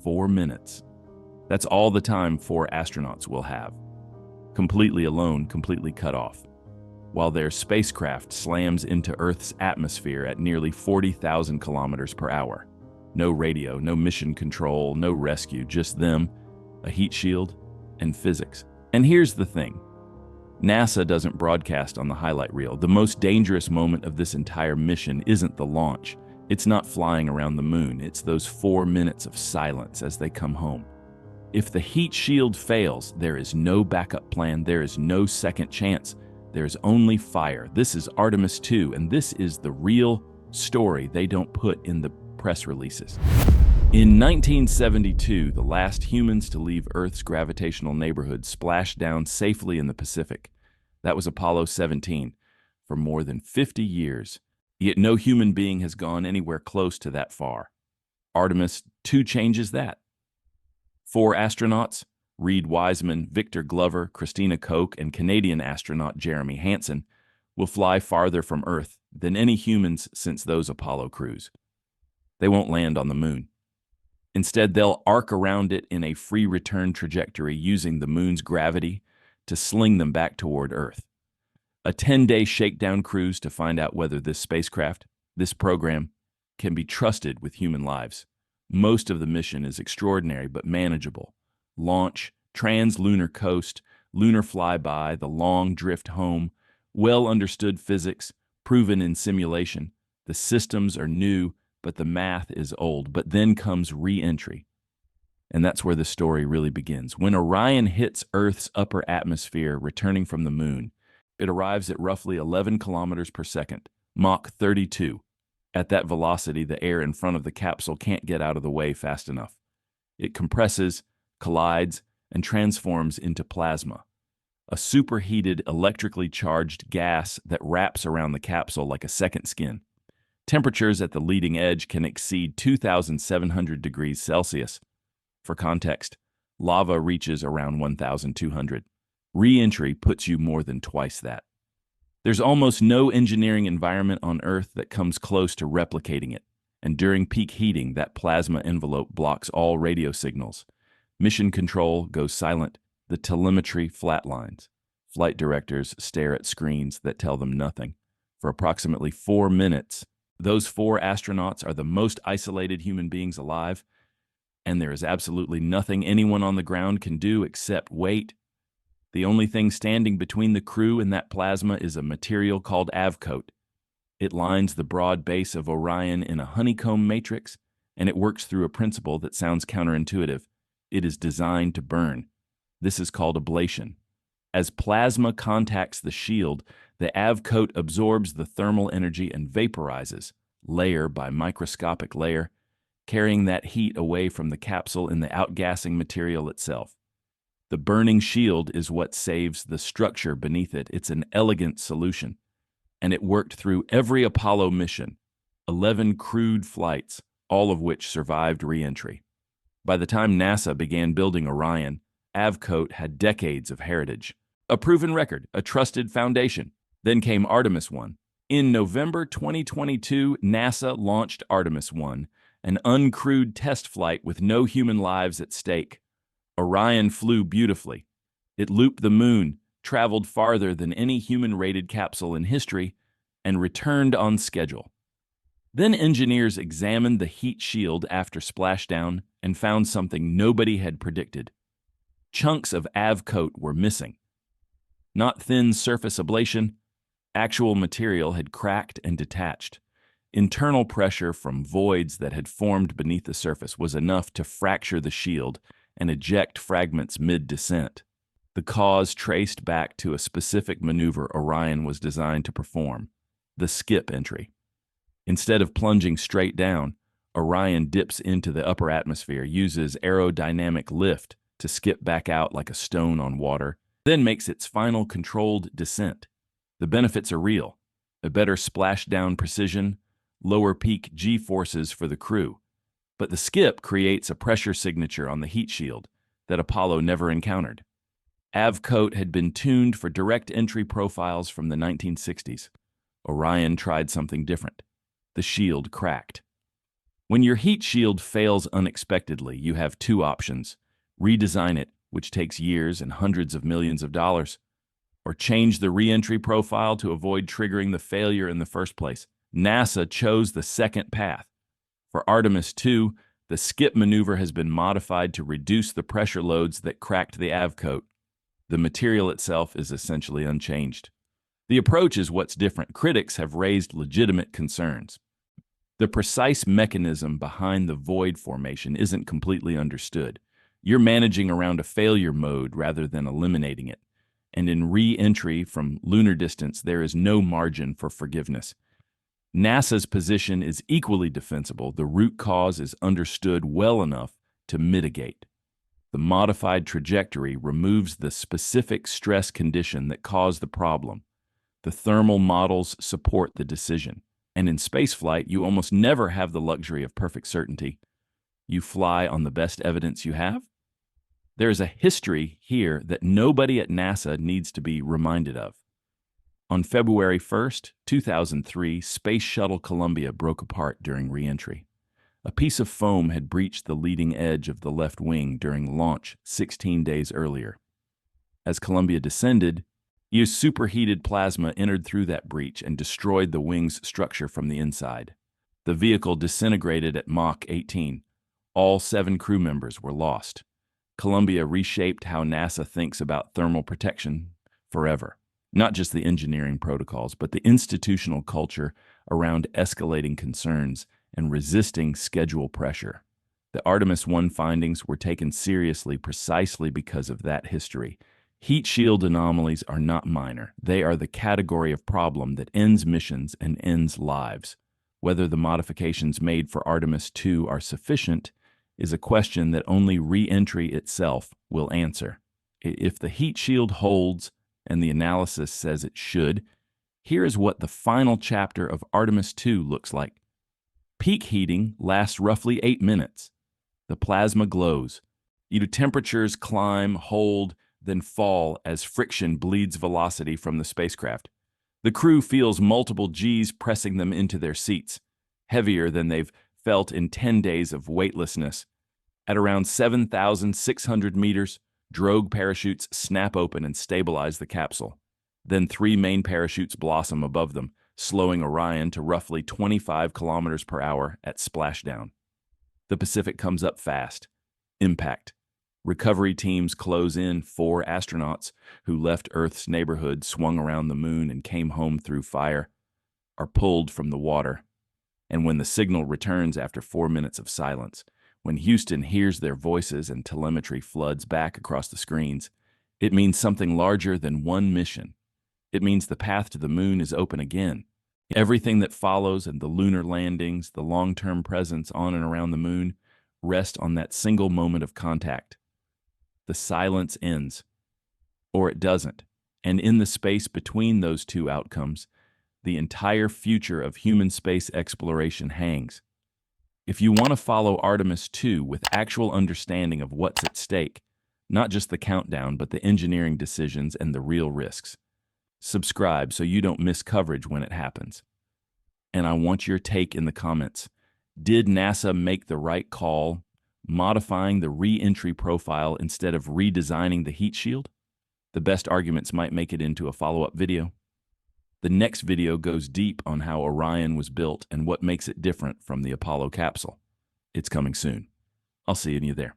4 minutes. That's all the time 4 astronauts will have. Completely alone, completely cut off, while their spacecraft slams into Earth's atmosphere at nearly 40,000 kilometers per hour. No radio, no mission control, no rescue, just them, a heat shield, and physics. And here's the thing. NASA doesn't broadcast on the highlight reel. The most dangerous moment of this entire mission isn't the launch. It's not flying around the moon. It's those 4 minutes of silence as they come home. If the heat shield fails, there is no backup plan. There is no second chance. There's only fire. This is Artemis 2, and this is the real story they don't put in the press releases. In 1972, the last humans to leave Earth's gravitational neighborhood splashed down safely in the Pacific. That was Apollo 17. For more than 50 years, yet no human being has gone anywhere close to that far. Artemis 2 changes that. 4 astronauts, Reed Wiseman, Victor Glover, Christina Koch, and Canadian astronaut Jeremy Hansen, will fly farther from Earth than any humans since those Apollo crews. They won't land on the moon. Instead, they'll arc around it in a free return trajectory using the moon's gravity to sling them back toward Earth. A 10-day shakedown cruise to find out whether this spacecraft, this program, can be trusted with human lives. Most of the mission is extraordinary but manageable. Launch, trans-lunar coast, lunar flyby, the long drift home, well-understood physics, proven in simulation. The systems are new, but the math is old. But then comes re-entry. And that's where the story really begins. When Orion hits Earth's upper atmosphere returning from the moon, it arrives at roughly 11 kilometers per second, Mach 32. At that velocity, the air in front of the capsule can't get out of the way fast enough. It compresses, collides, and transforms into plasma, a superheated, electrically charged gas that wraps around the capsule like a second skin. Temperatures at the leading edge can exceed 2,700 degrees Celsius. For context, lava reaches around 1,200. Re-entry puts you more than twice that. There's almost no engineering environment on Earth that comes close to replicating it, and during peak heating, that plasma envelope blocks all radio signals. Mission control goes silent, the telemetry flatlines. Flight directors stare at screens that tell them nothing. For approximately 4 minutes, those 4 astronauts are the most isolated human beings alive, and there is absolutely nothing anyone on the ground can do except wait. The only thing standing between the crew and that plasma is a material called avcoat. It lines the broad base of Orion in a honeycomb matrix, and it works through a principle that sounds counterintuitive. It is designed to burn. This is called ablation. As plasma contacts the shield, the avcoat absorbs the thermal energy and vaporizes, layer by microscopic layer, carrying that heat away from the capsule in the outgassing material itself. The burning shield is what saves the structure beneath it. It's an elegant solution, and it worked through every Apollo mission, 11 crewed flights, all of which survived re-entry. By the time NASA began building Orion, avcoat had decades of heritage. A proven record, a trusted foundation. Then came Artemis 1. In November 2022, NASA launched Artemis 1, an uncrewed test flight with no human lives at stake. Orion flew beautifully. It looped the moon, traveled farther than any human-rated capsule in history, and returned on schedule. Then engineers examined the heat shield after splashdown and found something nobody had predicted. Chunks of avcoat were missing. Not thin surface ablation, actual material had cracked and detached. Internal pressure from voids that had formed beneath the surface was enough to fracture the shield and eject fragments mid-descent. The cause traced back to a specific maneuver Orion was designed to perform, the skip entry. Instead of plunging straight down, Orion dips into the upper atmosphere, uses aerodynamic lift to skip back out like a stone on water, then makes its final controlled descent. The benefits are real: a better splashdown precision, lower peak G-forces for the crew. But the skip creates a pressure signature on the heat shield that Apollo never encountered. Avcoat had been tuned for direct entry profiles from the 1960s. Orion tried something different. The shield cracked. When your heat shield fails unexpectedly, you have two options: redesign it, which takes years and hundreds of millions of dollars, or change the re-entry profile to avoid triggering the failure in the first place. NASA chose the second path. For Artemis 2, the skip maneuver has been modified to reduce the pressure loads that cracked the avcoat. The material itself is essentially unchanged. The approach is what's different. Critics have raised legitimate concerns. The precise mechanism behind the void formation isn't completely understood. You're managing around a failure mode rather than eliminating it. And in re-entry from lunar distance, there is no margin for forgiveness. NASA's position is equally defensible. The root cause is understood well enough to mitigate. The modified trajectory removes the specific stress condition that caused the problem. The thermal models support the decision. And in spaceflight, you almost never have the luxury of perfect certainty. You fly on the best evidence you have. There is a history here that nobody at NASA needs to be reminded of. On February 1st, 2003, Space Shuttle Columbia broke apart during re-entry. A piece of foam had breached the leading edge of the left wing during launch 16 days earlier. As Columbia descended, superheated plasma entered through that breach and destroyed the wing's structure from the inside. The vehicle disintegrated at Mach 18. All 7 crew members were lost. Columbia reshaped how NASA thinks about thermal protection forever. Not just the engineering protocols, but the institutional culture around escalating concerns and resisting schedule pressure. The Artemis 1 findings were taken seriously precisely because of that history. Heat shield anomalies are not minor. They are the category of problem that ends missions and ends lives. Whether the modifications made for Artemis 2 are sufficient is a question that only re-entry itself will answer. If the heat shield holds, and the analysis says it should, here is what the final chapter of Artemis 2 looks like. Peak heating lasts roughly 8 minutes. The plasma glows. Temperatures climb, hold, then fall as friction bleeds velocity from the spacecraft. The crew feels multiple Gs pressing them into their seats, heavier than they've felt in 10 days of weightlessness. At around 7,600 meters, drogue parachutes snap open and stabilize the capsule. Then 3 main parachutes blossom above them, slowing Orion to roughly 25 kilometers per hour at splashdown. The Pacific comes up fast. Impact. Recovery teams close in. 4 astronauts who left Earth's neighborhood, swung around the moon, and came home through fire are pulled from the water. And when the signal returns after 4 minutes of silence, when Houston hears their voices and telemetry floods back across the screens, it means something larger than one mission. It means the path to the moon is open again. Everything that follows, and the lunar landings, the long-term presence on and around the moon, rest on that single moment of contact. The silence ends, or it doesn't, and in the space between those two outcomes, the entire future of human space exploration hangs. If you want to follow Artemis 2 with actual understanding of what's at stake, not just the countdown, but the engineering decisions and the real risks, subscribe so you don't miss coverage when it happens. And I want your take in the comments. Did NASA make the right call, modifying the re-entry profile instead of redesigning the heat shield? The best arguments might make it into a follow-up video. The next video goes deep on how Orion was built and what makes it different from the Apollo capsule. It's coming soon. I'll see you there.